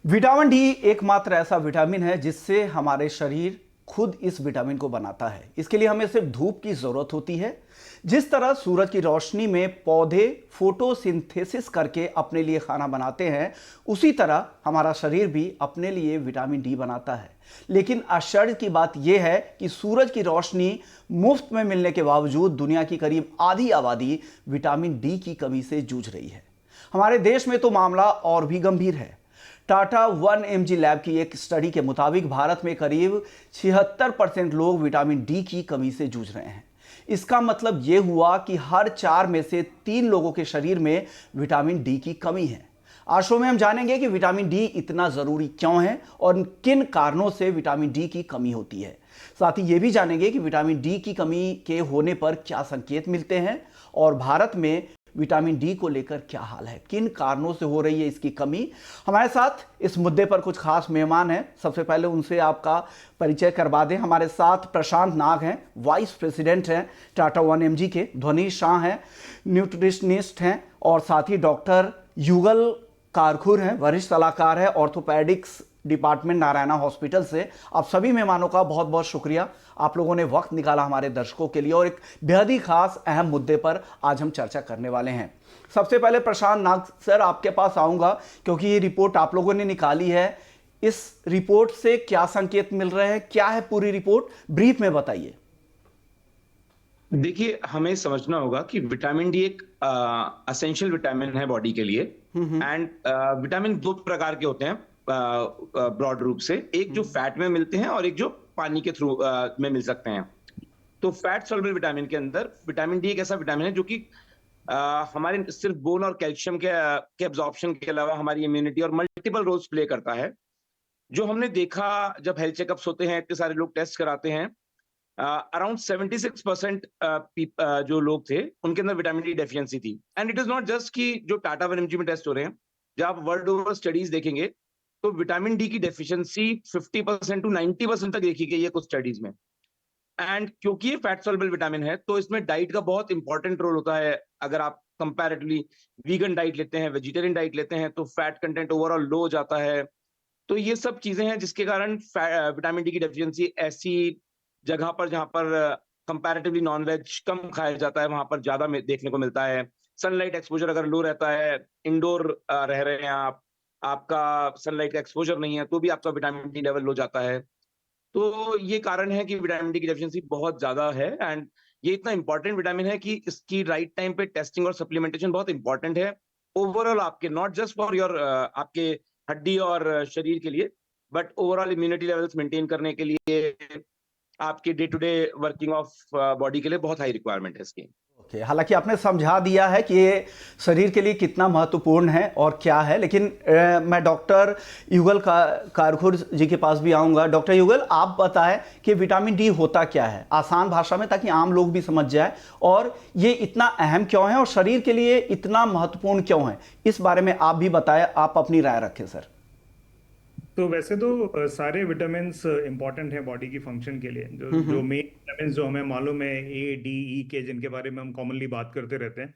Vitamin D एकमात्र ऐसा vitamin है जिससे हमारे शरीर खुद इस विटामिन को बनाता है। इसके लिए हमें सिर्फ धूप की जरूरत होती है। जिस तरह सूरज की रोशनी में पौधे फोटोसिंथेसिस करके अपने लिए खाना बनाते हैं, उसी तरह हमारा शरीर भी अपने लिए विटामिन डी बनाता है। लेकिन आश्चर्य की बात यह है कि सूरज की रोशनी मुफ्त में मिलने के बावजूद दुनिया की करीब आधी आबादी विटामिन डी की कमी से जूझ रही है। हमारे देश में तो मामला और भी गंभीर है। टाटा 1mg लैब की एक स्टडी के मुताबिक भारत में करीब 76% लोग विटामिन डी की कमी से जूझ रहे हैं। इसका मतलब यह हुआ कि हर 4 में से 3 लोगों के शरीर में विटामिन डी की कमी है। आज शो में हम जानेंगे कि विटामिन डी इतना जरूरी क्यों है और किन कारणों से विटामिन डी की कमी होती है। साथ ही यह भी जानेंगे कि विटामिन डी की कमी के होने पर क्या संकेत मिलते हैं और भारत में विटामिन डी को लेकर क्या हाल है, किन कारणों से हो रही है इसकी कमी। हमारे साथ इस मुद्दे पर कुछ खास मेहमान हैं। सबसे पहले उनसे आपका परिचय करवा दें। हमारे साथ प्रशांत नाग हैं, वाइस प्रेसिडेंट हैं टाटा 1mg के। ध्वनि शाह हैं, न्यूट्रिशनिस्ट हैं। और साथ ही डॉक्टर युगल कारखुर हैं, वरिष्ठ सलाहकार है ऑर्थोपेडिक्स डिपार्टमेंट नारायणा हॉस्पिटल से। आप सभी मेहमानों का बहुत बहुत शुक्रिया, आप लोगों ने वक्त निकाला हमारे दर्शकों के लिए और एक बेहद ही खास अहम मुद्दे पर आज हम चर्चा करने वाले हैं। सबसे पहले प्रशांत नाग सर, आपके पास आऊंगा क्योंकि ये रिपोर्ट आप लोगों ने निकाली है। इस रिपोर्ट से क्या संकेत मिल रहे हैं, क्या है पूरी रिपोर्ट, ब्रीफ में बताइए। देखिए, हमें समझना होगा कि विटामिन डी एक असेंशियल विटामिन है बॉडी के लिए। एंड विटामिन दो प्रकार के होते हैं ब्रॉड रूप से, एक जो फैट में मिलते हैं और एक जो पानी के थ्रू में मिल सकते हैं। तो फैट सॉल्युबल विटामिन के अंदर विटामिन डी एक ऐसा विटामिन है जो कि हमारे सिर्फ बोन और कैल्शियम के एब्जॉर्प्शन के अलावा हमारी इम्यूनिटी और मल्टीपल रोल्स प्ले करता है। जो हमने देखा जब हेल्थ चेकअप्स होते हैं, इतने सारे लोग टेस्ट कराते हैं, अराउंड 76% जो लोग थे उनके अंदर विटामिन डी डेफिशिएंसी थी। And it is not just कि जो टाटा 1mg में टेस्ट हो रहे हैं, जब आप वर्ल्ड ओवर स्टडीज देखेंगे तो विटामिन डी की डेफिशिएंसी 50% टू 90% तक देखी गई है कुछ स्टडीज में। एंड क्योंकि ये फैट सॉल्युबल विटामिन है तो इसमें डाइट का बहुत इंपॉर्टेंट रोल होता है। अगर आप कंपैरेटिवली वीगन डाइट लेते हैं, वेजिटेरियन डाइट लेते हैं, तो फैट कंटेंट ओवरऑल लो हो जाता है। तो ये सब चीजें हैं जिसके कारण विटामिन डी की डेफिशिएंसी ऐसी जगह पर जहां पर कंपैरेटिवली नॉनवेज कम खाया जाता है वहां पर ज्यादा देखने को मिलता है। सनलाइट एक्सपोजर अगर लो रहता है, इंडोर रह रहे हैं आप, आपका सनलाइट का एक्सपोजर नहीं है, तो भी आपका विटामिन डी लेवल लो जाता है। तो ये कारण है कि विटामिन डी की डेफिशिएंसी बहुत ज्यादा है। एंड ये इतना इंपॉर्टेंट विटामिन है कि इसकी राइट टाइम पे टेस्टिंग और सप्लीमेंटेशन बहुत इंपॉर्टेंट है ओवरऑल आपके, नॉट जस्ट फॉर योर आपके हड्डी और शरीर के लिए, but overall immunity levels maintain करने के लिए, आपके day to day working of body के लिए बहुत हाई रिक्वायरमेंट है इसकी। ओके, हालांकि आपने समझा दिया है कि ये शरीर के लिए कितना महत्वपूर्ण है और क्या है, लेकिन मैं डॉक्टर युगल कारखुर जी के पास भी आऊँगा। डॉक्टर युगल, आप बताएं कि विटामिन डी होता क्या है आसान भाषा में, ताकि आम लोग भी समझ जाए, और ये इतना अहम क्यों है और शरीर के लिए इतना महत्वपूर्ण क्यों है, इस बारे में आप भी बताएं, आप अपनी राय रखें सर। तो वैसे तो सारे विटामिन्स इंपॉर्टेंट हैं बॉडी की फंक्शन के लिए। जो मेन विटामिन्स जो हमें मालूम है, ए डी ई के, जिनके बारे में हम कॉमनली बात करते रहते हैं,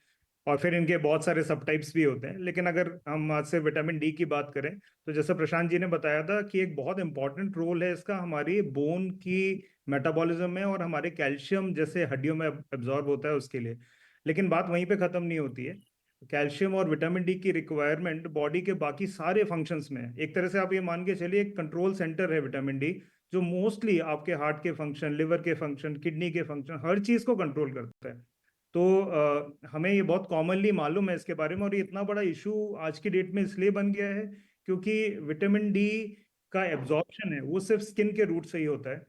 और फिर इनके बहुत सारे सब टाइप्स भी होते हैं। लेकिन अगर हम आज से विटामिन डी की बात करें तो जैसा प्रशांत जी ने बताया था कि एक बहुत इंपॉर्टेंट रोल है इसका हमारी बोन की मेटाबॉलिज्म में और हमारे कैल्शियम जैसे हड्डियों में एब्जॉर्ब होता है उसके लिए। लेकिन बात वहीं पे खत्म नहीं होती है। कैल्शियम और विटामिन डी की रिक्वायरमेंट बॉडी के बाकी सारे फंक्शंस में है। एक तरह से आप ये मान के चलिए एक कंट्रोल सेंटर है विटामिन डी, जो मोस्टली आपके हार्ट के फंक्शन, लिवर के फंक्शन, किडनी के फंक्शन, हर चीज को कंट्रोल करता है। तो हमें ये बहुत कॉमनली मालूम है इसके बारे में, और ये इतना बड़ा इशू आज की डेट में इसलिए बन गया है क्योंकि विटामिन डी का एब्जॉर्प्शन है वो सिर्फ स्किन के रूट से ही होता है,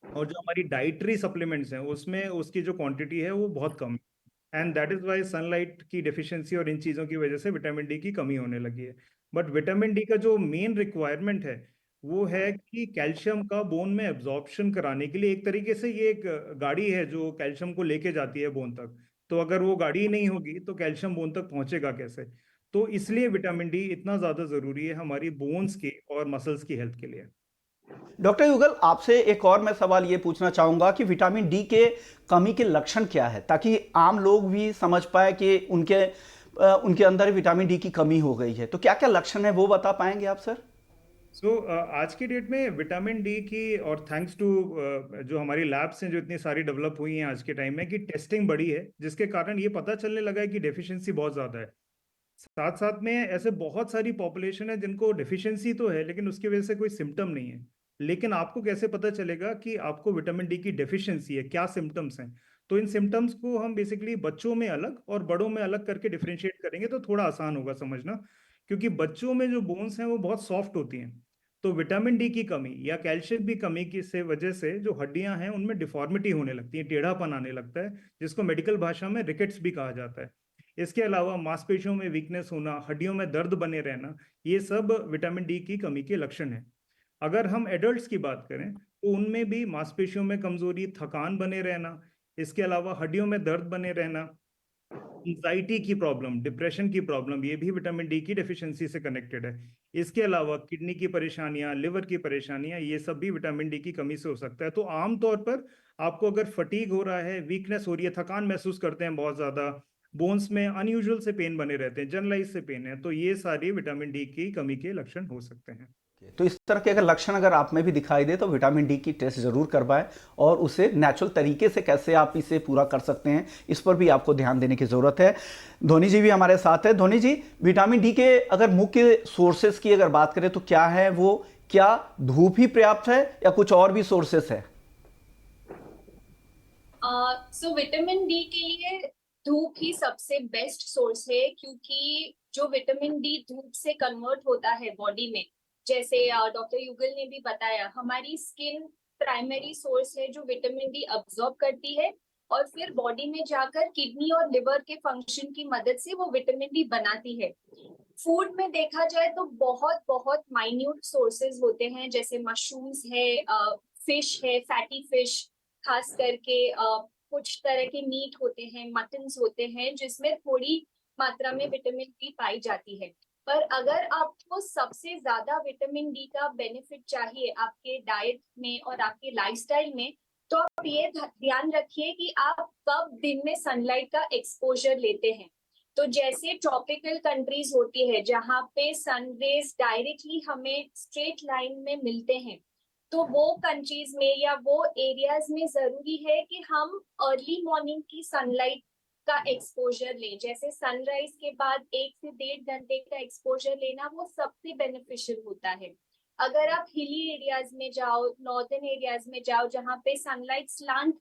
और जो हमारी डाइटरी सप्लीमेंट्स हैं उसमें उसकी जो क्वांटिटी है वो बहुत कम है। And that is why sunlight की डेफिशिएंसी और इन चीज़ों की वजह से विटामिन डी की कमी होने लगी है। बट विटामिन डी का जो मेन रिक्वायरमेंट है वो है कि कैल्शियम का बोन में एब्जॉर्प्शन कराने के लिए, एक तरीके से ये एक गाड़ी है जो कैल्शियम को लेके जाती है बोन तक। तो अगर वो गाड़ी ही नहीं होगी तो कैल्शियम बोन तक पहुंचेगा कैसे? तो इसलिए विटामिन डी इतना ज़्यादा ज़रूरी है हमारी बोन्स की और मसल्स की हेल्थ के लिए। डॉक्टर युगल, आपसे एक और मैं सवाल ये पूछना चाहूंगा कि विटामिन डी के कमी के लक्षण क्या है, ताकि आम लोग भी समझ पाए कि उनके अंदर विटामिन डी की कमी हो गई है। तो क्या क्या लक्षण है वो बता पाएंगे आप सर? आज की डेट में विटामिन डी की, और थैंक्स टू जो हमारी लैब्स हैं जो इतनी सारी डेवलप हुई हैं आज के टाइम में, कि टेस्टिंग बढ़ी है, जिसके कारण ये पता चलने लगा है कि डेफिशिएंसी बहुत ज़्यादा है। साथ साथ में ऐसे बहुत सारी पॉपुलेशन है जिनको डेफिशिएंसी तो है लेकिन उसकी वजह से कोई सिम्टम नहीं है। लेकिन आपको कैसे पता चलेगा कि आपको विटामिन डी की डेफिशिएंसी है, क्या सिम्टम्स हैं? तो इन सिम्टम्स को हम बेसिकली बच्चों में अलग और बड़ों में अलग करके डिफरेंशिएट करेंगे तो थोड़ा आसान होगा समझना। क्योंकि बच्चों में जो बोन्स हैं वो बहुत सॉफ्ट होती हैं, तो विटामिन डी की कमी या कैल्शियम की कमी की से वजह से जो हड्डियां हैं उनमें डिफॉर्मिटी होने लगती है, टेढ़ापन आने लगता है, जिसको मेडिकल भाषा में रिकेट्स भी कहा जाता है। इसके अलावा मांसपेशियों में वीकनेस होना, हड्डियों में दर्द बने रहना, ये सब विटामिन डी की कमी के लक्षण हैं। अगर हम एडल्ट्स की बात करें तो उनमें भी मांसपेशियों में कमजोरी, थकान बने रहना, इसके अलावा हड्डियों में दर्द बने रहना, एंजाइटी की प्रॉब्लम, डिप्रेशन की प्रॉब्लम, ये भी विटामिन डी की डेफिशिएंसी से कनेक्टेड है। इसके अलावा किडनी की परेशानियां, लिवर की परेशानियां, ये सब भी विटामिन डी की कमी से हो सकता है। तो आमतौर पर आपको अगर फटीग हो रहा है, वीकनेस हो रही है, थकान महसूस करते हैं बहुत ज्यादा, बोन्स में अनयूजुअल से पेन बने रहते हैं, जनरलाइज से पेन है, तो ये सारी विटामिन डी की कमी के लक्षण हो सकते हैं। तो इस तरह के अगर लक्षण अगर आप में भी दिखाई दे तो विटामिन डी की टेस्ट जरूर करवाएं और उसे नेचुरल तरीके से कैसे आप इसे पूरा कर सकते हैं इस पर भी आपको ध्यान देने की जरूरत है। धोनी जी भी हमारे साथ है। धोनी जी, विटामिन डी के अगर मुख्य सोर्सेस की अगर बात करें तो क्या है वो? क्या धूप ही पर्याप्त है या कुछ और भी सोर्सेस है? विटामिन डी के लिए धूप ही सबसे बेस्ट सोर्स है, क्योंकि जो विटामिन डी धूप से कन्वर्ट होता है बॉडी में, जैसे डॉक्टर युगल ने भी बताया, हमारी स्किन प्राइमरी सोर्स है जो विटामिन डी अब्सॉर्ब करती है और फिर बॉडी में जाकर किडनी और लिवर के फंक्शन की मदद से वो विटामिन डी बनाती है। फूड में देखा जाए तो बहुत बहुत माइन्यूट सोर्सेज होते हैं, जैसे मशरूम्स है, फिश है, फैटी फिश, खास करके कुछ तरह के मीट होते हैं, मटन्स होते हैं, जिसमें थोड़ी मात्रा में विटामिन डी पाई जाती है। पर अगर आपको सबसे ज्यादा विटामिन डी का बेनिफिट चाहिए आपके डाइट में और आपके लाइफस्टाइल में, तो आप ये ध्यान रखिए कि आप कब दिन में सनलाइट का एक्सपोजर लेते हैं। तो जैसे ट्रॉपिकल कंट्रीज होती है जहाँ पे सन रेज डायरेक्टली हमें स्ट्रेट लाइन में मिलते हैं, तो वो कंट्रीज में या वो एरियाज में जरूरी है कि हम अर्ली मॉर्निंग की सनलाइट का एक्सपोजर लें। जैसे सनराइज के बाद 1 से 1.5 घंटे का एक्सपोजर लेना वो सबसे बेनिफिशियल होता है। अगर आप हिली एरियाज में जाओ, नॉर्दर्न एरियाज में जाओ, जहाँ पे सनलाइट स्लांट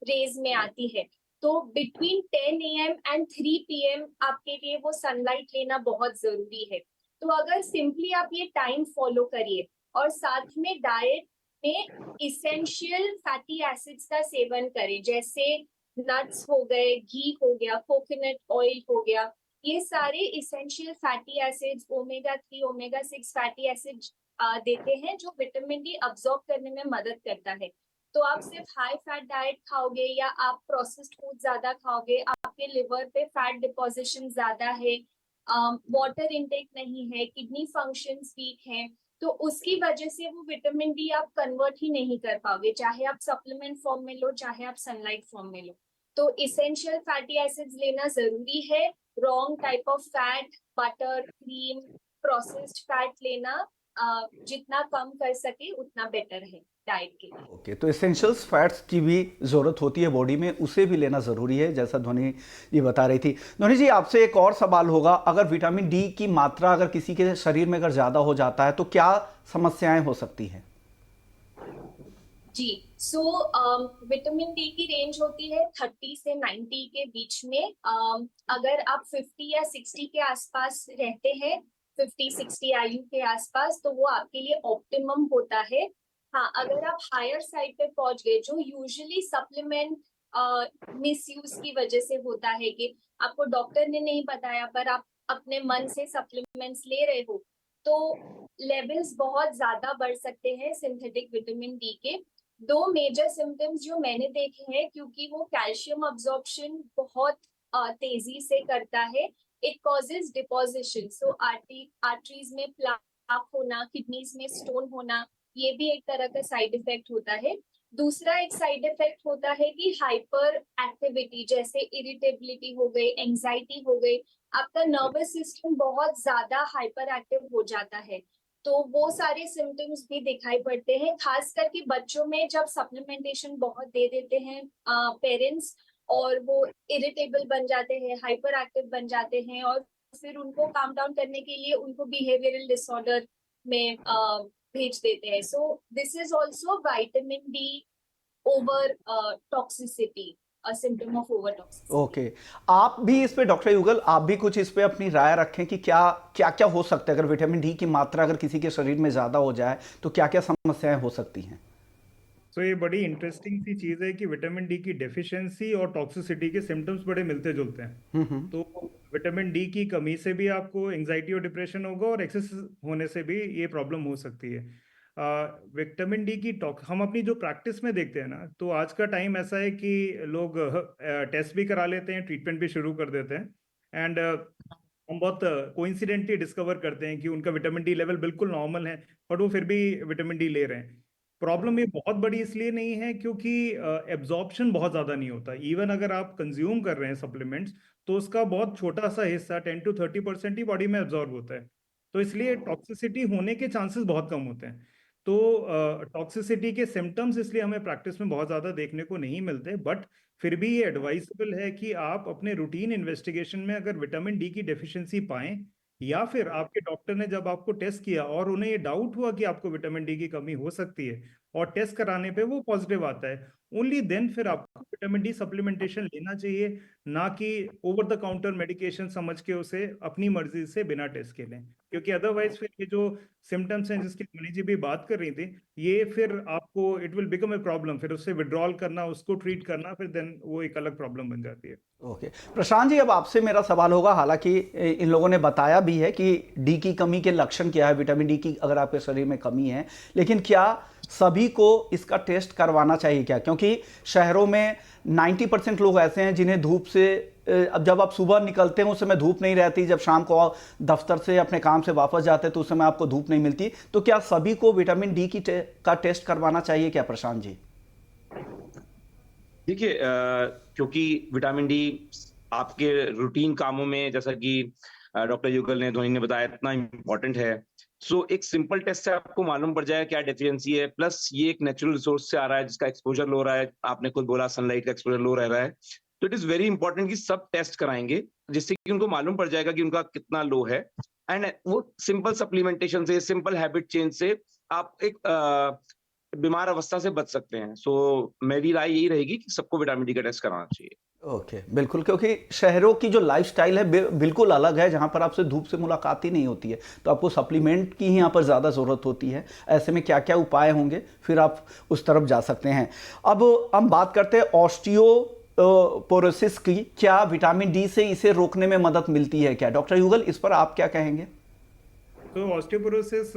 रेज में आती है, तो बिटवीन 10 AM एंड 3 PM आपके लिए वो सनलाइट लेना बहुत जरूरी है। तो अगर सिंपली आप ये टाइम फॉलो करिए और साथ में डाइट में इसेंशियल फैटी एसिड्स का सेवन करें, जैसे नट्स हो गए, घी हो गया, कोकोनट ऑयल हो गया, ये सारे essential fatty acids omega 3 omega 6 fatty acid देते हैं जो विटामिन डी अब्सॉर्ब करने में मदद करता है। तो आप सिर्फ हाई फैट डाइट खाओगे या आप प्रोसेस्ड फूड ज्यादा खाओगे, आपके लिवर पे फैट डिपोजिशन ज्यादा है, वाटर इनटेक नहीं है, किडनी फंक्शंस वीक हैं, तो उसकी वजह से वो विटामिन डी आप कन्वर्ट ही नहीं कर पाओगे, चाहे आप सप्लीमेंट फॉर्म में लो, चाहे आप सनलाइट फॉर्म में लो। तो इसेंशियल फैटी एसिड्स लेना जरूरी है। Wrong type of fat, butter, cream, processed fat लेना जितना कम कर सके उतना बेटर है डाइट के लिए। ओके, तो एसेंशियल्स फैट्स की भी ज़रूरत होती है बॉडी में, उसे भी लेना ज़रूरी है, जैसा ध्वनि जी बता रही थी। ध्वनि जी, आपसे एक और सवाल होगा, अगर विटामिन डी की मात्रा अगर किसी के शरीर में अगर ज़्यादा हो जाता है तो क्या समस्याएं हो सकती हैं? जी, विटामिन डी की रेंज होती है 30 से 90 के बीच में। अगर आप 50 या 60 के आसपास रहते हैं, 50-60 आयु के आसपास, तो वो आपके लिए ऑप्टिमम होता है। हाँ, अगर आप हायर साइड पे पहुंच गए, जो यूजुअली सप्लीमेंट मिसयूज की वजह से होता है कि आपको डॉक्टर ने नहीं बताया पर आप अपने मन से सप्लीमेंट्स ले रहे हो, तो लेवल्स बहुत ज्यादा बढ़ सकते हैं सिंथेटिक विटामिन डी के। 2 मेजर सिम्टम्स जो मैंने देखे हैं, क्योंकि वो कैल्शियम अब्जॉर्प्शन बहुत तेजी से करता है, it causes deposition, so arteries में प्लाक होना, किडनीज में स्टोन होना, ये भी एक तरह का साइड इफेक्ट होता है। दूसरा एक साइड इफेक्ट होता है कि हाइपर एक्टिविटी, जैसे इरिटेबिलिटी हो गई, एंजाइटी हो गई, आपका नर्वस सिस्टम बहुत ज्यादा हाइपर एक्टिव हो जाता है। तो वो सारे सिम्टम्स भी दिखाई पड़ते हैं, खास करके बच्चों में जब सप्लीमेंटेशन बहुत दे देते हैं पेरेंट्स, और वो इरिटेबल बन जाते हैं, हाइपर एक्टिव बन जाते हैं, और फिर उनको काम डाउन करने के लिए उनको बिहेवियरल डिसऑर्डर में भेज देते हैं. So this is also vitamin D over toxicity, a symptom of over toxicity. Okay, आप भी इस पे डॉक्टर युगल, आप भी कुछ इस पे अपनी राय रखें कि क्या क्या क्या हो सकता है अगर विटामिन डी की मात्रा अगर किसी के शरीर में ज़्यादा हो जाए तो क्या क्या समस्याएं हो सकती हैं? तो ये बड़ी इंटरेस्टिंग सी चीज़ है कि विटामिन डी की डेफिशिएंसी और टॉक्सिसिटी के सिम्टम्स बड़े मिलते जुलते हैं. तो विटामिन डी की कमी से भी आपको एंजाइटी और डिप्रेशन होगा, और एक्सेस होने से भी ये प्रॉब्लम हो सकती है. विटामिन डी की हम अपनी जो प्रैक्टिस में देखते हैं ना, तो आज का टाइम ऐसा है कि लोग टेस्ट भी करा लेते हैं, ट्रीटमेंट भी शुरू कर देते हैं, एंड हम बहुत कोइंसिडेंटली डिस्कवर करते हैं कि उनका विटामिन डी लेवल बिल्कुल नॉर्मल है, बट वो फिर भी विटामिन डी ले रहे हैं. प्रॉब्लम ये बहुत बड़ी इसलिए नहीं है क्योंकि एब्जॉर्प्शन बहुत ज़्यादा नहीं होता. इवन अगर आप कंज्यूम कर रहे हैं सप्लीमेंट्स, तो उसका बहुत छोटा सा हिस्सा 10 to 30% ही बॉडी में एब्जॉर्ब होता है. तो इसलिए टॉक्सिसिटी होने के चांसेस बहुत कम होते हैं. तो टॉक्सिसिटी के सिम्टम्स इसलिए हमें प्रैक्टिस में बहुत ज़्यादा देखने को नहीं मिलते, बट फिर भी ये एडवाइजेबल है कि आप अपने रूटीन इन्वेस्टिगेशन में अगर विटामिन डी की डेफिशिएंसी पाएं, या फिर आपके डॉक्टर ने जब आपको टेस्ट किया और उन्हें ये डाउट हुआ कि आपको विटामिन डी की कमी हो सकती है, और टेस्ट कराने पे वो पॉजिटिव आता है, ओनली देन फिर आपको विटामिन डी सप्लीमेंटेशन लेना चाहिए, ना कि ओवर द काउंटर मेडिकेशन समझ के उसे अपनी मर्जी से बिना टेस्ट के लें. क्योंकि अदरवाइज फिर ये जो सिम्टम्स हैं जिसकी मनी जी भी बात कर रही थी, ये फिर आपको it will become a problem. फिर उससे विड्रॉल करना, उसको ट्रीट करना, फिर देन वो एक अलग प्रॉब्लम बन जाती है. ओके, प्रशांत जी, अब आपसे मेरा सवाल होगा, हालांकि इन लोगों ने बताया भी है कि डी की कमी के लक्षण क्या है, विटामिन डी की अगर आपके शरीर में कमी है, लेकिन क्या सभी को इसका टेस्ट करवाना चाहिए क्या? क्योंकि शहरों में 90% लोग ऐसे हैं जिन्हें धूप से, अब जब आप सुबह निकलते हैं उस समय धूप नहीं रहती, जब शाम को आप दफ्तर से अपने काम से वापस जाते हैं तो उस समय आपको धूप नहीं मिलती, तो क्या सभी को विटामिन डी का टेस्ट करवाना चाहिए क्या, प्रशांत जी? देखिए, क्योंकि विटामिन डी आपके रूटीन कामों में, जैसा कि डॉक्टर युगल ने, ध्वनि ने बताया, इतना इम्पोर्टेंट है. सो एक सिंपल टेस्ट से आपको मालूम पड़ जाएगा क्या डेफिशिएंसी है. प्लस ये एक नेचुरल रिसोर्स से आ रहा है जिसका एक्सपोजर लो रहा है, आपने खुद बोला सनलाइट का एक्सपोजर लो रह रहा है. तो इट इज वेरी इंपॉर्टेंट कि सब टेस्ट कराएंगे, जिससे कि उनको मालूम पड़ जाएगा कि उनका कितना लो है. एंड वो सिंपल सप्लीमेंटेशन से, सिंपल हैबिट चेंज से आप एक बीमार अवस्था से बच सकते हैं. सो मेरी राय यही रहेगी कि सबको विटामिन डी का टेस्ट कराना चाहिए. ओके, बिल्कुल, क्योंकि शहरों की जो लाइफस्टाइल है बिल्कुल अलग है, जहां पर आपसे धूप से मुलाकात ही नहीं होती है, तो आपको सप्लीमेंट की ही यहाँ पर ज़्यादा ज़रूरत होती है. ऐसे में क्या क्या उपाय होंगे, फिर आप उस तरफ जा सकते हैं. अब हम बात करते हैं ऑस्टियोपोरोसिस की. क्या विटामिन डी से इसे रोकने में मदद मिलती है क्या? डॉक्टर युगल, इस पर आप क्या कहेंगे? तो ऑस्टियोपोरोसिस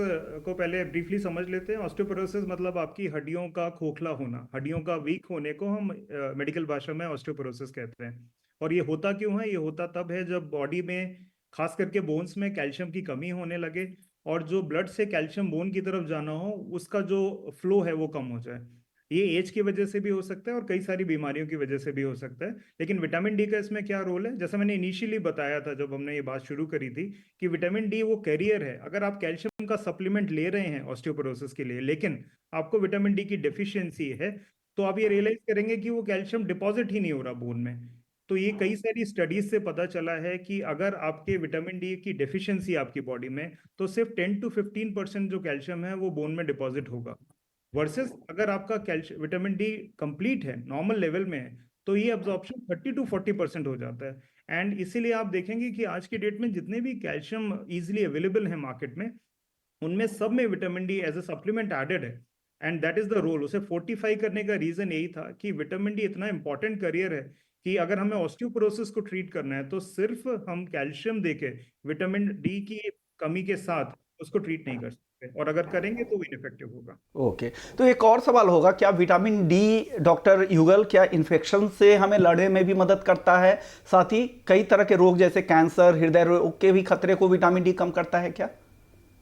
को पहले ब्रीफली समझ लेते हैं. ऑस्टियोपोरोसिस मतलब आपकी हड्डियों का खोखला होना, हड्डियों का वीक होने को हम मेडिकल भाषा में ऑस्टियोपोरोसिस कहते हैं. और ये होता क्यों है? ये होता तब है जब बॉडी में, खास करके बोन्स में, कैल्शियम की कमी होने लगे, और जो ब्लड से कैल्शियम बोन की तरफ जाना हो, उसका जो फ्लो है वो कम हो जाए. ये एज की वजह से भी हो सकता है और कई सारी बीमारियों की वजह से भी हो सकता है. लेकिन विटामिन डी का इसमें क्या रोल है? जैसा मैंने इनिशियली बताया था जब हमने ये बात शुरू करी थी, कि विटामिन डी वो कैरियर है. अगर आप कैल्शियम का सप्लीमेंट ले रहे हैं ऑस्टियोपोरोसिस के लिए, लेकिन आपको विटामिन डी की डेफिशिएंसी है, तो आप ये रियलाइज करेंगे कि वो कैल्शियम डिपॉजिट ही नहीं हो रहा बोन में. तो ये कई सारी स्टडीज से पता चला है कि अगर आपके विटामिन डी की डेफिशिएंसी आपकी बॉडी में, तो सिर्फ 10 to 15% जो कैल्शियम है वो बोन में डिपॉजिट होगा. वर्सेस अगर आपका कैल्शियम विटामिन डी कंप्लीट है, नॉर्मल लेवल में है, तो ये एब्जॉर्प्शन 30 to 40% हो जाता है. एंड इसीलिए आप देखेंगे कि आज की डेट में जितने भी कैल्शियम इजीली अवेलेबल है मार्केट में, उनमें सब में vitamin D as a supplement added है. And that is the role. उसे फोर्टिफाई करने का रीजन यही था कि विटामिन डी इतना इंपॉर्टेंट करियर है कि अगर हमें ऑस्टियोपोरोसिस को ट्रीट करना है, तो सिर्फ हम कैल्शियम देके विटामिन डी की कमी के साथ उसको ट्रीट नहीं कर सकते, और अगर करेंगे तो वो इनफेक्टिव होगा. ओके, तो एक और सवाल होगा, क्या विटामिन डी, डॉक्टर युगल, क्या इन्फेक्शन से हमें लड़ने में भी मदद करता है? साथ ही कई तरह के रोग जैसे कैंसर, हृदय रोग के भी खतरे को विटामिन डी कम करता है क्या?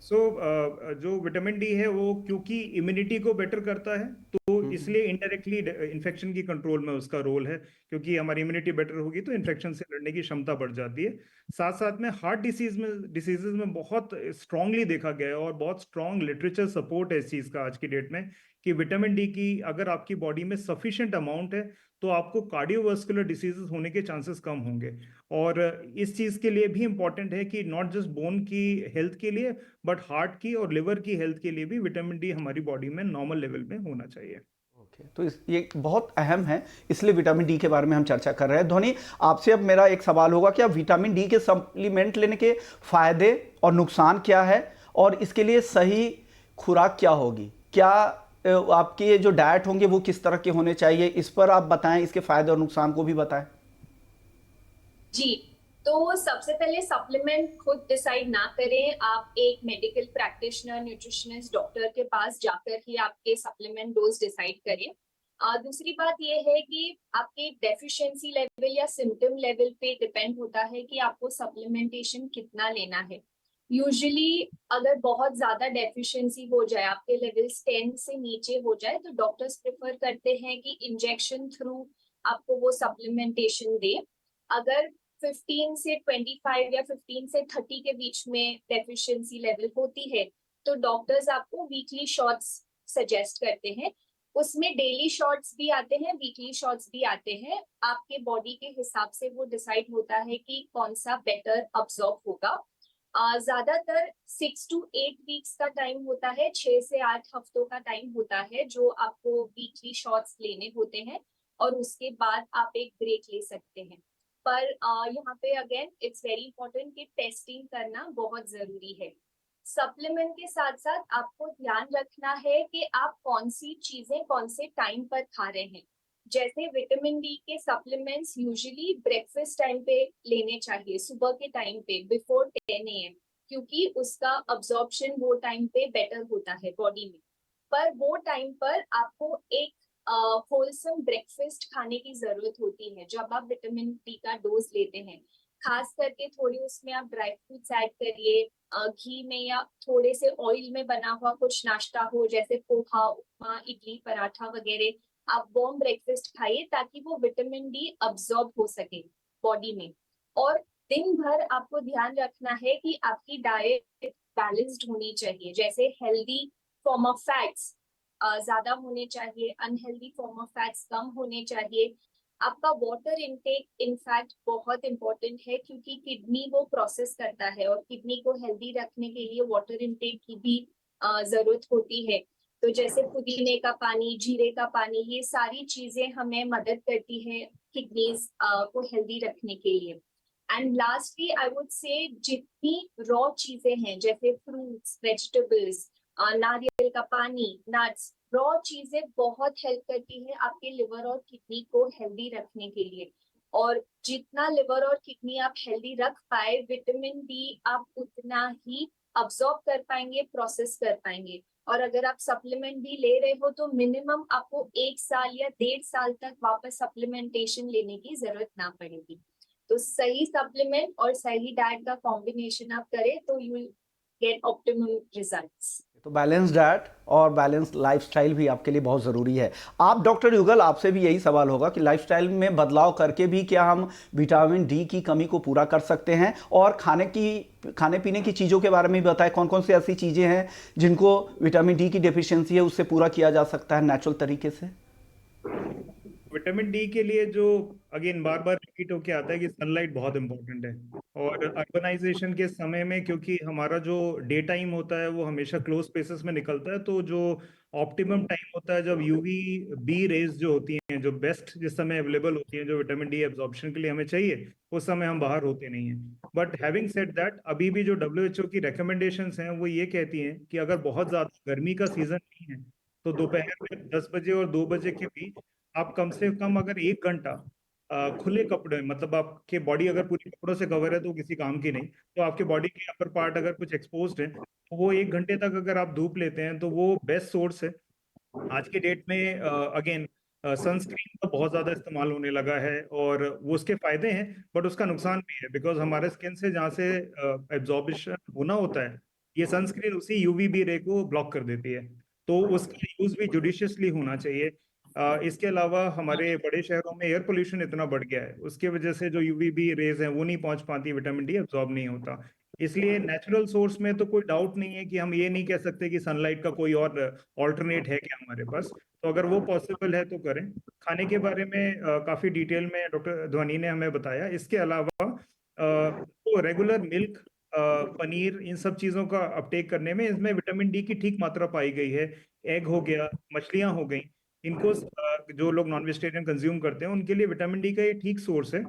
जो विटामिन डी है वो क्योंकि इम्यूनिटी को बेटर करता है, तो इसलिए इनडायरेक्टली इन्फेक्शन की कंट्रोल में उसका रोल है, क्योंकि हमारी इम्यूनिटी बेटर होगी तो इन्फेक्शन से लड़ने की क्षमता बढ़ जाती है। साथ साथ में हार्ट डिसीजेज में बहुत स्ट्रांगली देखा गया है और बहुत स्ट्रांग लिटरेचर सपोर्ट है इस चीज़ का आज की डेट में, कि विटामिन डी की अगर आपकी बॉडी में सफिशिएंट अमाउंट है तो आपको कार्डियोवास्कुलर डिसीजेस होने के चांसेस कम होंगे। और इस चीज़ के लिए भी इम्पॉर्टेंट है कि नॉट जस्ट बोन की हेल्थ के लिए बट हार्ट की और लिवर की हेल्थ के लिए भी विटामिन डी हमारी बॉडी में नॉर्मल लेवल में होना चाहिए। ओके, तो ये बहुत अहम है, इसलिए विटामिन डी के बारे में हम चर्चा कर रहे हैं। ध्वनि, आपसे अब मेरा एक सवाल होगा कि आप विटामिन डी के सप्लीमेंट लेने के फायदे और नुकसान क्या है, और इसके लिए सही खुराक क्या होगी? क्या आपके जो डाइट होंगे वो किस तरह के होने चाहिए, इस पर आप बताएं, इसके फायदे और नुकसान को भी बताएं। जी, तो सबसे पहले सप्लीमेंट खुद डिसाइड ना करें, आप एक मेडिकल प्रैक्टिशनर, न्यूट्रिशनिस्ट, डॉक्टर के पास जाकर ही आपके सप्लीमेंट डोज डिसाइड करें। दूसरी बात यह है कि आपके डेफिशिएंसी लेवल या सिम्टम लेवल पे डिपेंड होता है कि आपको सप्लीमेंटेशन कितना लेना है। यूजुअली अगर बहुत ज्यादा डेफिशिएंसी हो जाए, आपके लेवल्स 10 से नीचे हो जाए, तो डॉक्टर्स प्रेफर करते हैं कि इंजेक्शन थ्रू आपको वो सप्लीमेंटेशन दे। अगर 15 से 25 या 15 से 30 के बीच में डेफिशिएंसी लेवल होती है तो डॉक्टर्स आपको वीकली शॉट्स सजेस्ट करते हैं। उसमें डेली शॉट्स भी आते हैं, वीकली शॉट्स भी आते हैं। आपके बॉडी के हिसाब से वो डिसाइड होता है कि कौन सा बेटर अब्सॉर्ब होगा। ज्यादातर 6 to 8 वीक्स का टाइम होता है, 6 से 8 हफ्तों का टाइम होता है जो आपको वीकली शॉट्स लेने होते हैं, और उसके बाद आप एक ब्रेक ले सकते हैं। पर यहाँ पे अगेन इट्स वेरी इंपॉर्टेंट कि टेस्टिंग करना बहुत जरूरी है। सप्लीमेंट के साथ साथ आपको ध्यान रखना है कि आप कौन सी चीजें कौन से टाइम पर खा रहे हैं। जैसे विटामिन डी के सप्लीमेंट्स यूजुअली ब्रेकफास्ट टाइम पे लेने चाहिए, सुबह के टाइम पे बिफोर 10 AM, क्योंकि उसका अब्जॉर्प्शन वो टाइम पे बेटर होता है बॉडी में। पर वो टाइम पर आपको एक होलसम ब्रेकफास्ट खाने की जरूरत होती है जब आप विटामिन डी का डोज लेते हैं। खास करके थोड़ी उसमें आप ड्राई फ्रूट्स ऐड करिए, घी में या थोड़े से ऑयल में बना हुआ कुछ नाश्ता हो, जैसे पोहा, उपमा, इडली, पराठा वगैरह। आप वार्म ब्रेकफास्ट खाइए ताकि वो विटामिन डी अब्सॉर्ब हो सके बॉडी में। और दिन भर आपको ध्यान रखना है कि आपकी डाइट बैलेंस्ड होनी चाहिए, जैसे हेल्दी फॉर्म ऑफ फैट्स ज्यादा होने चाहिए, अनहेल्दी फॉर्म ऑफ फैट्स कम होने चाहिए। आपका वाटर इनटेक इनफैक्ट बहुत इंपॉर्टेंट है, क्योंकि किडनी वो प्रोसेस करता है और किडनी को हेल्दी रखने के लिए वाटर इनटेक की भी जरूरत होती है। तो जैसे पुदीने का पानी, जीरे का पानी, ये सारी चीजें हमें मदद करती है किडनीज को हेल्दी रखने के लिए। And lastly I would say जितनी रॉ चीजें हैं जैसे फ्रूट्स, वेजिटेबल्स, नारियल का पानी, नट्स, रॉ चीजें बहुत हेल्प करती है आपके लिवर और किडनी को हेल्दी रखने के लिए। और जितना लिवर और किडनी आप हेल्दी रख पाए, विटामिन डी आप उतना ही अब्सॉर्ब कर पाएंगे, प्रोसेस कर पाएंगे। और अगर आप सप्लीमेंट भी ले रहे हो तो मिनिमम आपको 1 साल या 1.5 साल तक वापस सप्लीमेंटेशन लेने की जरूरत ना पड़ेगी। तो सही सप्लीमेंट और सही डाइट का कॉम्बिनेशन आप करें तो you will get optimum results. तो बैलेंस डाइट और बैलेंस लाइफस्टाइल भी आपके लिए बहुत ज़रूरी है। आप डॉक्टर युगल, आपसे भी यही सवाल होगा कि लाइफस्टाइल में बदलाव करके भी क्या हम विटामिन डी की कमी को पूरा कर सकते हैं? और खाने पीने की चीज़ों के बारे में भी बताएं, कौन कौन सी ऐसी चीज़ें हैं जिनको विटामिन डी की डेफिशिएंसी है उससे पूरा किया जा सकता है नेचुरल तरीके से? विटामिन डी के लिए जो अगेन बार बार रिपीट होके आता है कि सनलाइट बहुत इंपॉर्टेंट है। और अर्बनाइजेशन के समय में क्योंकि हमारा जो डे टाइम होता है वो हमेशा क्लोज स्पेसेस में निकलता है, तो जो ऑप्टिमम टाइम होता है जब यूवी बी रेज जो होती हैं, जो बेस्ट जिस समय अवेलेबल होती है, जो विटामिन डी एब्जॉर्प्शन के लिए हमें चाहिए, उस समय हम बाहर होते नहीं हैं। बट हैविंग सेड दैट, अभी भी जो WHO की रिकमेंडेशंस हैं वो ये कहती हैं कि अगर बहुत ज्यादा गर्मी का सीजन नहीं है तो दोपहर में 10 बजे और 2 बजे के बीच आप कम से कम अगर 1 घंटा खुले कपड़े, मतलब आपके बॉडी अगर पूरी कपड़ों से कवर है तो किसी काम की नहीं, तो आपके बॉडी के अपर पार्ट अगर कुछ एक्सपोज्ड है तो वो 1 घंटे तक अगर आप धूप लेते हैं तो वो बेस्ट सोर्स है। आज के डेट में अगेन सनस्क्रीन का बहुत ज्यादा इस्तेमाल होने लगा है और वो उसके फायदे हैं बट उसका नुकसान भी है, बिकॉज हमारे स्किन से जहाँ से एब्जॉर्बिशन होना होता है ये सनस्क्रीन उसी यूवीबी रे को ब्लॉक कर देती है, तो उसका यूज भी जुडिशियसली होना चाहिए। इसके अलावा हमारे बड़े शहरों में एयर पोल्यूशन इतना बढ़ गया है, उसके वजह से जो यूवीबी रेज हैं वो नहीं पहुंच पाती, विटामिन डी एब्जॉर्ब नहीं होता। इसलिए नेचुरल सोर्स में तो कोई डाउट नहीं है कि हम ये नहीं कह सकते कि सनलाइट का कोई और ऑल्टरनेट है क्या हमारे पास, तो अगर वो पॉसिबल है तो करें। खाने के बारे में काफी डिटेल में डॉक्टर ध्वनि ने हमें बताया। इसके अलावा तो रेगुलर मिल्क, पनीर, इन सब चीजों का अपटेक करने में इसमें विटामिन डी की ठीक मात्रा पाई गई है। एग हो गया, मछलियां हो गई, इनको जो लोग नॉन वेजिटेरियन कंज्यूम करते हैं उनके लिए विटामिन डी का ये ठीक सोर्स है।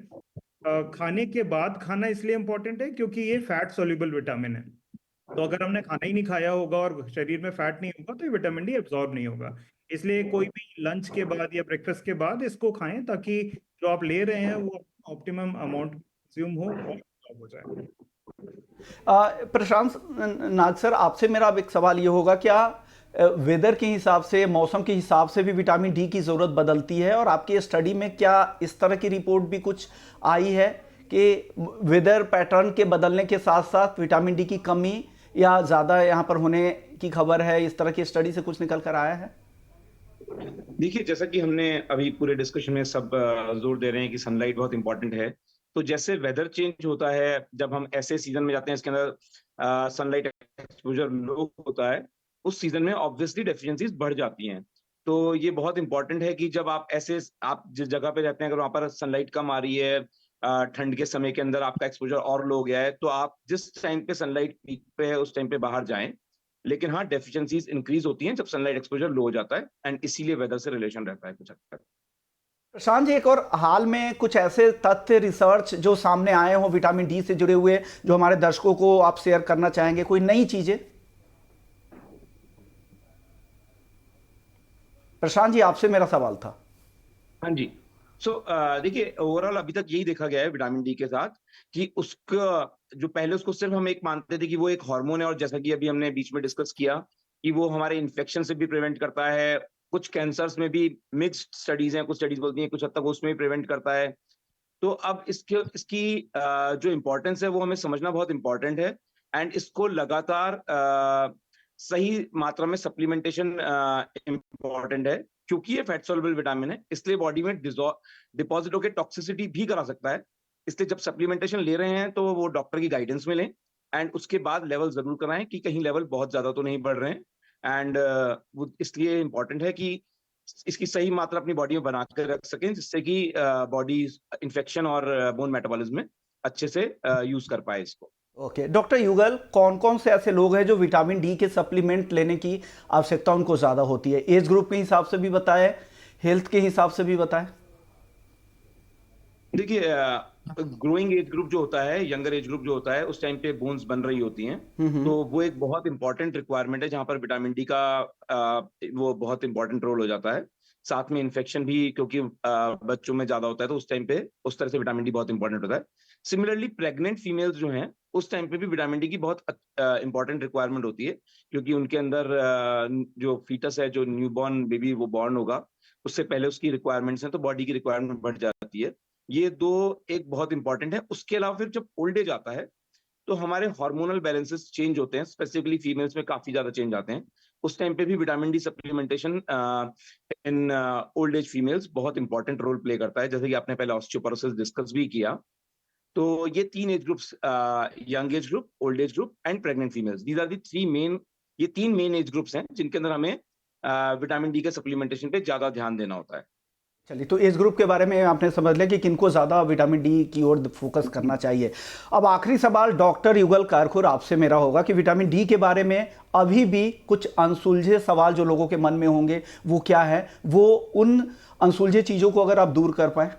खाने के बाद खाना इसलिए इंपॉर्टेंट है क्योंकि ये फैट सोल्यूबल विटामिन है, तो अगर हमने खाना ही नहीं खाया होगा और शरीर में फैट नहीं होगा तो ये विटामिन डी एब्जॉर्ब नहीं होगा। इसलिए कोई भी लंच के बाद या ब्रेकफास्ट के बाद इसको खाएं, ताकि जो आप ले रहे हैं वो ऑप्टिमम अमाउंट कंज्यूम हो और absorb हो जाए। प्रशांत नाग सर, आपसे मेरा अब एक सवाल ये होगा, क्या वेदर के हिसाब से, मौसम के हिसाब से भी विटामिन डी की ज़रूरत बदलती है? और आपकी स्टडी में क्या इस तरह की रिपोर्ट भी कुछ आई है कि वेदर पैटर्न के बदलने के साथ साथ विटामिन डी की कमी या ज़्यादा यहाँ पर होने की खबर है? इस तरह की स्टडी से कुछ निकल कर आया है? देखिए, जैसा कि हमने अभी पूरे डिस्कशन में सब जोर दे रहे हैं कि सनलाइट बहुत इंपॉर्टेंट है, तो जैसे वेदर चेंज होता है, जब हम ऐसे सीजन में जाते हैं इसके अंदर सनलाइट एक्सपोजर लो होता है, उस सीजन में ऑब्वियसली डेफिशिएंसीज बढ़ जाती हैं। तो ये बहुत इंपॉर्टेंट है कि जब आप जिस जगह पे रहते हैं, अगर वहां पर सनलाइट कम आ रही है, ठंड के समय के अंदर आपका एक्सपोजर और लो हो गया है, तो आप जिस टाइम पे सनलाइट पीक पे है उस टाइम पे बाहर जाएं। लेकिन हाँ, डेफिशिएंसीज इंक्रीज होती हैं जब सनलाइट एक्सपोजर लो हो जाता है, एंड इसीलिए वेदर से रिलेशन रहता है कुछ हद तक। प्रशांत जी, एक और हाल में कुछ ऐसे तथ्य, रिसर्च जो सामने आए हों विटामिन डी से जुड़े हुए, जो हमारे दर्शकों को आप शेयर करना चाहेंगे? कोई नई चीजें? प्रशांत जी, आपसे मेरा सवाल था। हाँ जी। देखिए, ओवरऑल अभी तक यही देखा गया है विटामिन डी के साथ कि उसका जो पहले उसको सिर्फ हम एक मानते थे कि वो एक हार्मोन है, और जैसा कि अभी हमने बीच में डिस्कस किया कि वो हमारे इन्फेक्शन से भी प्रिवेंट करता है, कुछ कैंसर्स में भी मिक्स्ड स्टडीज हैं, कुछ स्टडीज बोलती हैं कुछ हद तक उसमें भी प्रिवेंट करता है। तो अब इसकी जो इम्पोर्टेंस है वो हमें समझना बहुत इम्पोर्टेंट है, एंड इसको लगातार सही मात्रा में सप्लीमेंटेशन इम्पोर्टेंट है, क्योंकि ये फैट सॉल्युबल विटामिन है, इसलिए बॉडी में डिपॉजिट होकर टॉक्सिसिटी भी करा सकता है। इसलिए जब सप्लीमेंटेशन ले रहे हैं तो वो डॉक्टर की गाइडेंस में लें, एंड उसके बाद लेवल जरूर कराएं कि कहीं लेवल बहुत ज्यादा तो नहीं बढ़ रहे हैं। एंड वो इसलिए इम्पोर्टेंट है कि इसकी सही मात्रा अपनी बॉडी में बना कर रख सकें, जिससे कि बॉडी इन्फेक्शन और बोन मेटाबॉलिज्म में अच्छे से यूज कर पाए इसको। ओके डॉक्टर युगल, कौन कौन से ऐसे लोग हैं जो विटामिन डी के सप्लीमेंट लेने की आवश्यकता उनको ज़्यादा होती है? एज ग्रुप के हिसाब से भी बताएं, हेल्थ के हिसाब से भी बताएं। देखिए, ग्रोइंग एज ग्रुप जो होता है, यंगर एज ग्रुप जो होता है, उस टाइम पे बोन्स बन रही होती हैं, तो वो एक बहुत इंपॉर्टेंट रिक्वायरमेंट है जहां पर विटामिन डी का वो बहुत इंपॉर्टेंट रोल हो जाता है। साथ में इन्फेक्शन भी, क्योंकि बच्चों में ज्यादा होता है, तो उस टाइम पे उस तरह से विटामिन डी बहुत इंपॉर्टेंट होता है। सिमिलरली प्रेग्नेंट फीमेल्स जो हैं, उस टाइम पे भी विटामिन डी की बहुत इंपॉर्टेंट रिक्वायरमेंट होती है, क्योंकि उनके अंदर जो फीटस है, जो न्यूबॉर्न बेबी वो बॉर्न होगा, उससे पहले उसकी रिक्वायरमेंट्स हैं, तो बॉडी की रिक्वायरमेंट बढ़ जाती है। ये दो एक बहुत इंपॉर्टेंट है। उसके अलावा फिर जब ओल्ड एज आता है तो हमारे हार्मोनल बैलेंसेस चेंज होते हैं, स्पेसिफिकली फीमेल्स में काफी ज्यादा चेंज आते हैं। उस टाइम पे भी vitamin D supplementation in old age females बहुत इंपॉर्टेंट रोल प्ले करता है, जैसे कि आपने पहले ऑस्टियोपोरोसिस डिस्कस भी किया। तो ये तीन age groups, young age group, old age group and pregnant females, these are the three main, ये तीन मेन एज ग्रुप्स हैं जिनके अंदर हमें विटामिन डी के सप्लीमेंटेशन पे ज्यादा ध्यान देना होता है। चलिए, तो एज ग्रुप के बारे में आपने समझ लिया कि किनको ज़्यादा विटामिन डी की ओर फोकस करना चाहिए। अब आखिरी सवाल डॉक्टर युगल कारखुर आपसे मेरा होगा कि विटामिन डी के बारे में अभी भी कुछ अनसुलझे सवाल जो लोगों के मन में होंगे, वो क्या है? वो उन अनसुलझे चीज़ों को अगर आप दूर कर पाए।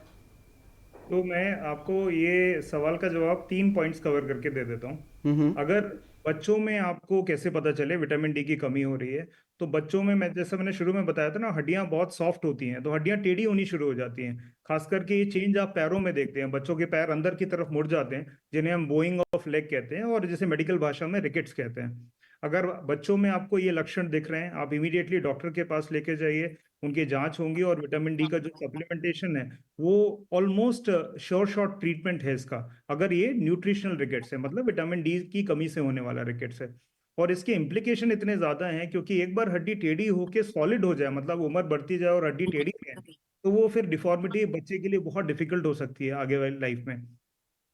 तो मैं आपको ये सवाल का जवाब 3 पॉइंट्स कवर करके दे देता हूँ। अगर बच्चों में आपको कैसे पता चले विटामिन डी की कमी हो रही है, तो बच्चों में जैसे मैंने शुरू में बताया था ना, हड्डियां बहुत सॉफ्ट होती हैं, तो हड्डियां टेढ़ी होनी शुरू हो जाती हैं। खास करके ये चेंज आप पैरों में देखते हैं, बच्चों के पैर अंदर की तरफ मुड़ जाते हैं, जिन्हें हम बोइंग ऑफ लेग कहते हैं, और जिसे मेडिकल भाषा में रिकेट्स कहते हैं। अगर बच्चों में आपको ये लक्षण दिख रहे हैं, आप इमीडिएटली डॉक्टर के पास लेके जाइए, उनकी जांच होंगी, और विटामिन डी का जो सप्लीमेंटेशन है वो ऑलमोस्ट श्योर शॉट ट्रीटमेंट है इसका, अगर ये न्यूट्रिशनल रिकेट्स है, मतलब विटामिन डी की कमी से होने वाला रिकेट्स है। और इसके इम्प्लीकेशन इतने ज्यादा हैं, क्योंकि एक बार हड्डी टेढ़ी होके सॉलिड हो जाए, मतलब उम्र बढ़ती जाए और हड्डी टेढ़ी रहे, तो वो फिर डिफॉर्मिटी बच्चे के लिए बहुत डिफिकल्ट हो सकती है आगे वाली लाइफ में।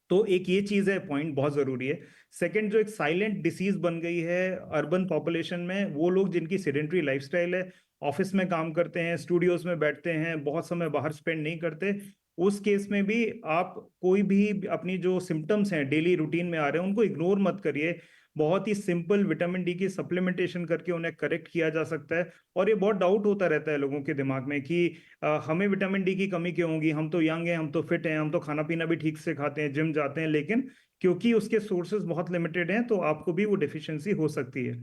तो एक ये चीज है, पॉइंट बहुत जरूरी है। सेकंड, जो एक साइलेंट डिसीज बन गई है अर्बन पॉपुलेशन में, वो लोग जिनकी सेडेंटरी लाइफस्टाइल है, ऑफिस में काम करते हैं, स्टूडियोज में बैठते हैं, बहुत समय बाहर स्पेंड नहीं करते, उस केस में भी आप कोई भी अपनी जो सिम्टम्स हैं डेली रूटीन में आ रहे हैं उनको इग्नोर मत करिए। बहुत ही सिंपल विटामिन डी की सप्लीमेंटेशन करके उन्हें करेक्ट किया जा सकता है। और ये बहुत डाउट होता रहता है लोगों के दिमाग में कि हमें विटामिन डी की कमी क्यों होगी, हम तो यंग हैं, हम तो फिट हैं, हम तो खाना पीना भी ठीक से खाते हैं, जिम जाते हैं, लेकिन क्योंकि उसके सोर्सेज बहुत लिमिटेड हैं तो आपको भी वो डिफिशियंसी हो सकती है।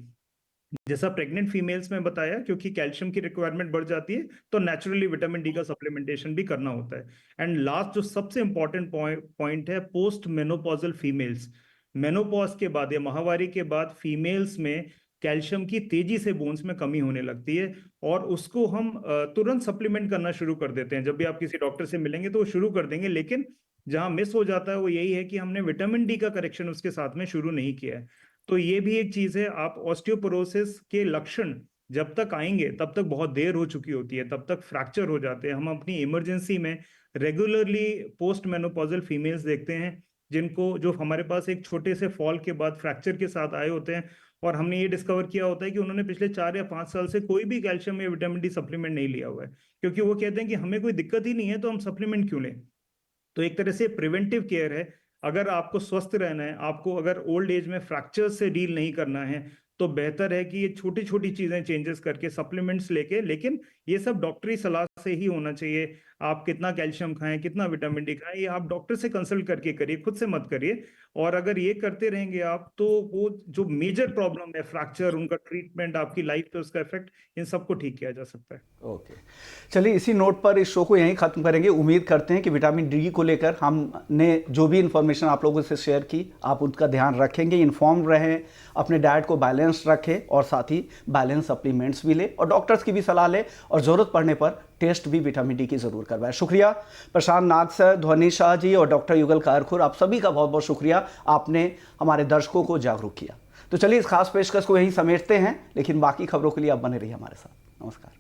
जैसा प्रेग्नेंट फीमेल्स में बताया, क्योंकि कैल्शियम की रिक्वायरमेंट बढ़ जाती है तो नेचुरली विटामिन डी का सप्लीमेंटेशन भी करना होता है। एंड लास्ट जो सबसे इंपॉर्टेंट पॉइंट है, पोस्ट मेनोपॉजल फीमेल्स, मेनोपॉज के बाद या माहवारी के बाद फीमेल्स में कैल्शियम की तेजी से बोन्स में कमी होने लगती है, और उसको हम तुरंत सप्लीमेंट करना शुरू कर देते हैं। जब भी आप किसी डॉक्टर से मिलेंगे तो वो शुरू कर देंगे, लेकिन जहां मिस हो जाता है वो यही है कि हमने विटामिन डी का करेक्शन उसके साथ में शुरू नहीं किया है। तो ये भी एक चीज है, आप ऑस्टियोपोरोसिस के लक्षण जब तक आएंगे तब तक बहुत देर हो चुकी होती है, तब तक फ्रैक्चर हो जाते हैं। हम अपनी इमरजेंसी में रेगुलरली पोस्ट मेनोपॉजल फीमेल्स देखते हैं जिनको, जो हमारे पास एक छोटे से फॉल के बाद फ्रैक्चर के साथ आए होते हैं, और हमने ये डिस्कवर किया होता है कि उन्होंने पिछले 4 या 5 साल से कोई भी कैल्शियम या विटामिन डी सप्लीमेंट नहीं लिया हुआ है, क्योंकि वो कहते हैं कि हमें कोई दिक्कत ही नहीं है तो हम सप्लीमेंट क्यों लें। तो एक तरह से प्रिवेंटिव केयर है। अगर आपको स्वस्थ रहना है, आपको अगर ओल्ड एज में फ्रैक्चर से डील नहीं करना है, तो बेहतर है कि ये छोटी छोटी चीजें चेंजेस करके सप्लीमेंट्स लेके, लेकिन ये सब डॉक्टरी सलाह से ही होना चाहिए। आप कितना कैल्शियम खाएं, कितना विटामिन डी खाएं, ये आप डॉक्टर से कंसल्ट करके करिए, खुद से मत करिए। और अगर ये करते रहेंगे आप, तो वो जो मेजर प्रॉब्लम है फ्रैक्चर, उनका ट्रीटमेंट, आपकी लाइफ पे उसका इफेक्ट, इन सबको ठीक किया जा सकता है। ओके, चलिए इसी नोट पर इस शो को यहीं ख़त्म करेंगे। उम्मीद करते हैं कि विटामिन डी को लेकर हमने जो भी इन्फॉर्मेशन आप लोगों से शेयर की, आप उनका ध्यान रखेंगे, इन्फॉर्म रहें, अपने डाइट को बैलेंस रखें और साथ ही बैलेंस सप्लीमेंट्स भी लें और डॉक्टर्स की भी सलाह लें, और ज़रूरत पड़ने पर टेस्ट भी विटामिन डी की ज़रूर करवाएं। शुक्रिया प्रशांत नाथ सर, ध्वनि शाह जी और डॉक्टर युगल कायरखुर, आप सभी का बहुत बहुत शुक्रिया, आपने हमारे दर्शकों को जागरूक किया। तो चलिए इस खास पेशकश को यहीं समेटते हैं, लेकिन बाकी खबरों के लिए आप बने रहिए हमारे साथ। नमस्कार।